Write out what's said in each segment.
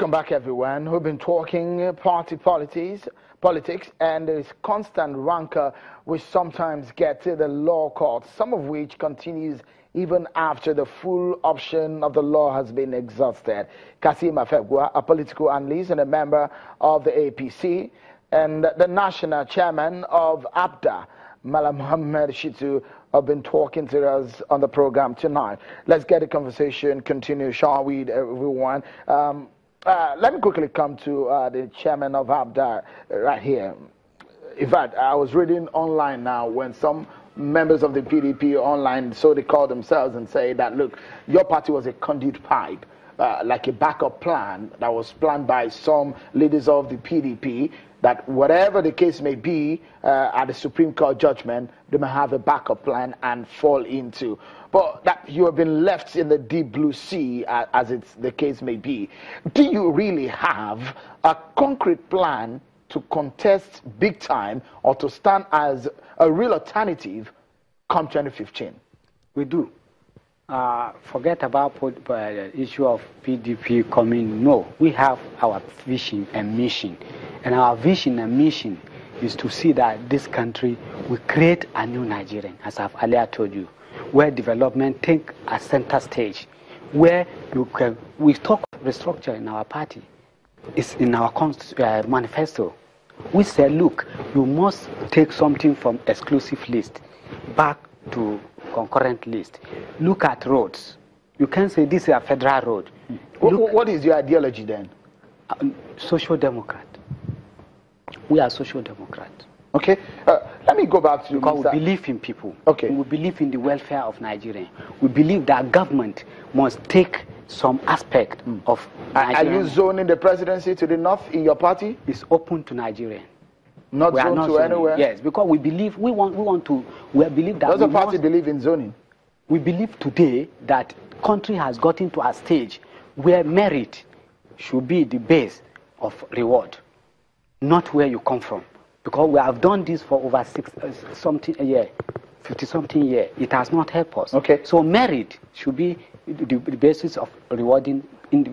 Welcome back, everyone. We've been talking party politics, and there is constant rancor which sometimes get to the law courts, some of which continues even after the full option of the law has been exhausted. Kasim Afebgua, a political analyst and a member of the APC, and the national chairman of APDA, Malam Mohammed Shitu, have been talking to us on the program tonight. Let's get the conversation continue, shall we, everyone? Let me quickly come to the chairman of APDA right here. In fact, I was reading online now when some members of the PDP online, so they call themselves and say that, look, your party was a conduit pipe, like a backup plan that was planned by some leaders of the PDP, that whatever the case may be at the Supreme Court judgment, they may have a backup plan and fall into. But that you have been left in the deep blue sea, as it's the case may be. Do you really have a concrete plan to contest big time or to stand as a real alternative come 2015? We do. Forget about the issue of PDP coming. No, we have our vision and mission. And our vision and mission is to see that this country will create a new Nigerian, as I've earlier told you, where development take a center stage, where we talk restructure in our party. It's in our manifesto. We say, look, you must take something from exclusive list back to concurrent list. Look at roads. You can't say this is a federal road. What is your ideology then? Social Democrat. We are Social Democrat. Okay. Let me go back to because we believe in people. Okay. We believe in the welfare of Nigeria. We believe that government must take some aspect of Nigeria. Are you zoning the presidency to the north in your party? It's open to Nigeria. Not zoned to anywhere? Yes, because we believe we believe that. Does the party believe in zoning? We believe today that country has gotten to a stage where merit should be the base of reward, not where you come from. Because we have done this for over 50-something years. It has not helped us. Okay. So merit should be the basis of rewarding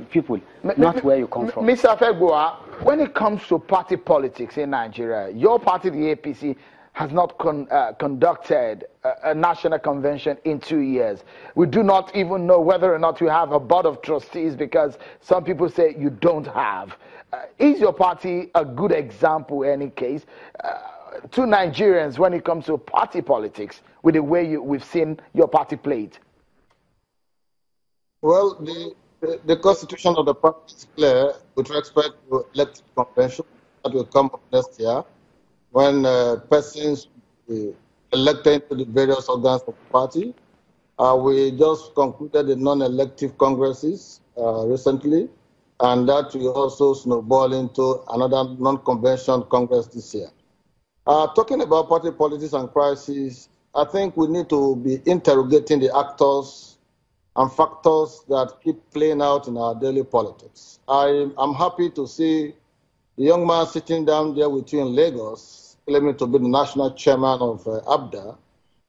people, not where you come from. Mr. Afebgua, when it comes to party politics in Nigeria, your party, the APC, has not conducted a national convention in 2 years. We do not even know whether or not you have a board of trustees, because some people say you don't have. Is your party a good example, in any case, to Nigerians when it comes to party politics with the way we've seen your party played? Well, the constitution of the party is clear with respect to elected convention that will come up next year, when persons will be elected into the various organs of the party. We just concluded the non-elective congresses recently, and that will also snowball into another non-convention congress this year. Talking about party politics and crisis, I think we need to be interrogating the actors and factors that keep playing out in our daily politics. I'm happy to see the young man sitting down there with you in Lagos, claiming to be the national chairman of APDA,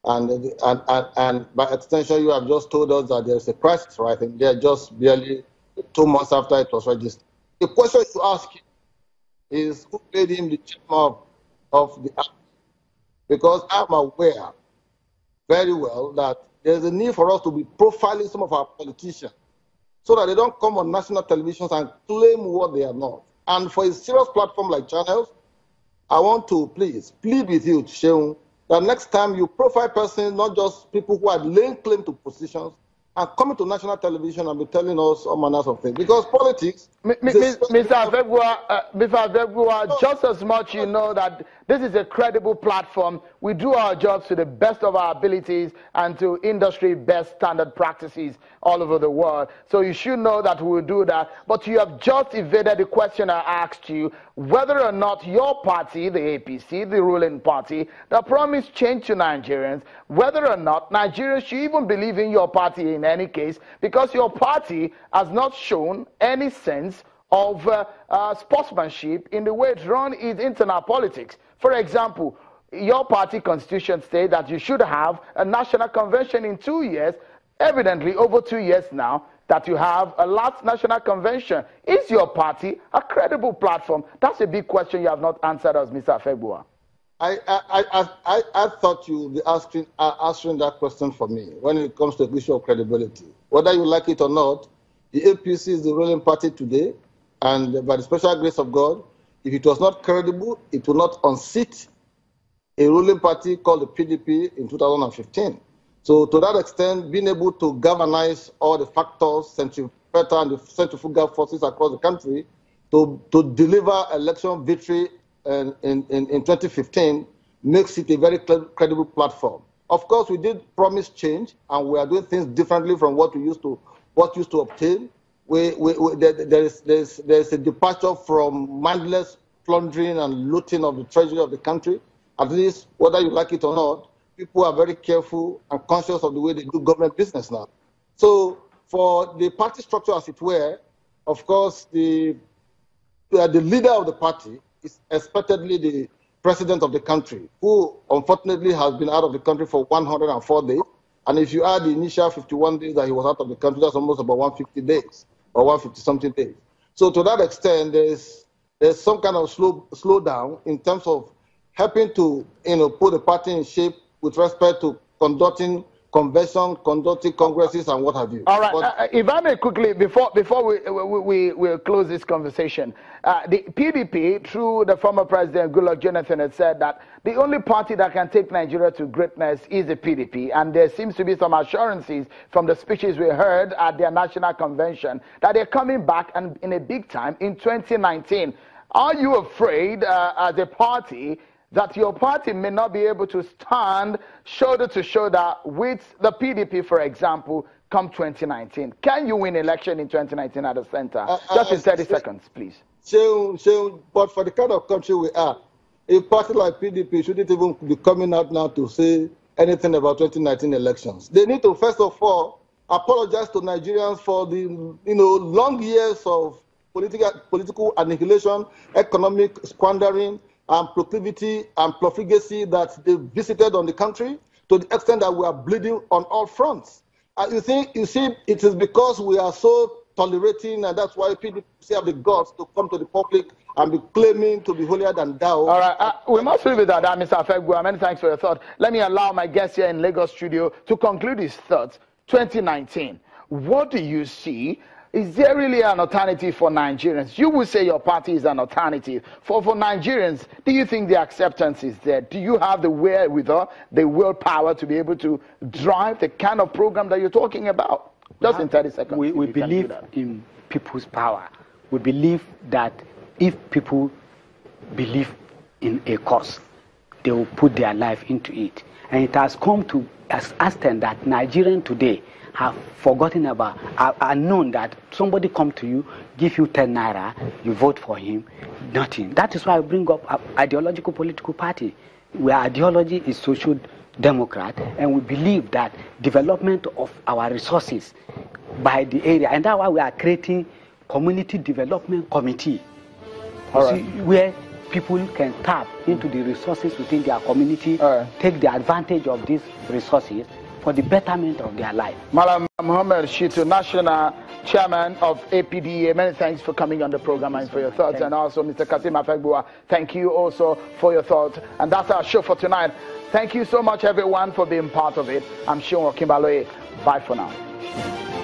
and by extension, you have just told us that there's a crisis right in there just barely 2 months after it was registered. The question to ask him is who made him the chairman of the APDA? Because I'm aware very well that there's a need for us to be profiling some of our politicians so that they don't come on national televisions and claim what they are not. And for a serious platform like Channels, I want to please plead with you, Sheung, that next time you profile persons, not just people who are laying claim to positions, and coming to national television and be telling us all manners of things. Because politics... Mr. Afebgua, just as much you know that this is a credible platform, we do our jobs to the best of our abilities and to industry best standard practices all over the world. So you should know that we will do that. But you have just evaded the question I asked you, whether or not your party, the APC, the ruling party, that promised change to Nigerians, whether or not Nigerians should even believe in your party in any case, because your party has not shown any sense of sportsmanship in the way it runs its internal politics. For example, your party constitution states that you should have a national convention in 2 years. Evidently, over 2 years now, that you have a last national convention. Is your party a credible platform? That's a big question you have not answered us, Mr. Afegbua. I thought you would be answering that question for me when it comes to the issue of credibility. Whether you like it or not, the APC is the ruling party today, and by the special grace of God, if it was not credible, it would not unseat a ruling party called the PDP in 2015. So to that extent, being able to galvanize all the factors, centripetal and the centrifugal forces across the country to deliver election victory in 2015 makes it a very credible platform. Of course, we did promise change, and we are doing things differently from what used to obtain. There's a departure from mindless plundering and looting of the treasury of the country. At least, whether you like it or not, people are very careful and conscious of the way they do government business now. So for the party structure, as it were, of course, the leader of the party is expectedly the president of the country, who unfortunately has been out of the country for 104 days. And if you add the initial 51 days that he was out of the country, that's almost about 150 days or 150-something days. So to that extent, there's some kind of slowdown in terms of helping to put the party in shape with respect to conducting convention, conducting congresses, and what have you. All right, if I may quickly, before we close this conversation, the PDP, through the former president Goodluck Jonathan, had said that the only party that can take Nigeria to greatness is the PDP, and there seems to be some assurances from the speeches we heard at their national convention that they're coming back and in a big time in 2019. Are you afraid, as a party, that your party may not be able to stand shoulder to shoulder with the PDP, for example, come 2019? Can you win election in 2019 at the center? Just in 30 seconds, please. But for the kind of country we are, a party like PDP shouldn't even be coming out now to say anything about 2019 elections. They need to, first of all, apologize to Nigerians for the long years of political annihilation, economic squandering, and proclivity and profligacy that they visited on the country, to the extent that we are bleeding on all fronts. You see, it is because we are so tolerating, and that's why people have the guts to come to the public and be claiming to be holier than thou. All right, we must leave it at that, Mr. Afegbua. Many thanks for your thought. Let me allow my guest here in Lagos studio to conclude his thoughts. 2019, what do you see? Is there really an alternative for Nigerians? You would say your party is an alternative. For Nigerians, do you think the acceptance is there? Do you have the wherewithal, the willpower to be able to drive the kind of program that you're talking about? Just in 30 seconds. We believe in people's power. We believe that if people believe in a cause, they will put their life into it. And it has come to as extent that Nigerians today have forgotten about, are known that somebody come to you, give you 10 naira, you vote for him, nothing. That is why I bring up ideological political party, where ideology is social democrat, and we believe that development of our resources by the area, and that's why we are creating community development committee, where people can tap into the resources within their community, take the advantage of these resources for the betterment of their life. Malam Muhammad Shitu, National Chairman of APDA, many thanks for coming on the program and for your thoughts. And also Mr. Kasim Afegbua, thank you also for your thoughts. And that's our show for tonight. Thank you so much, everyone, for being part of it. I'm Sean Kimbaloye. Bye for now.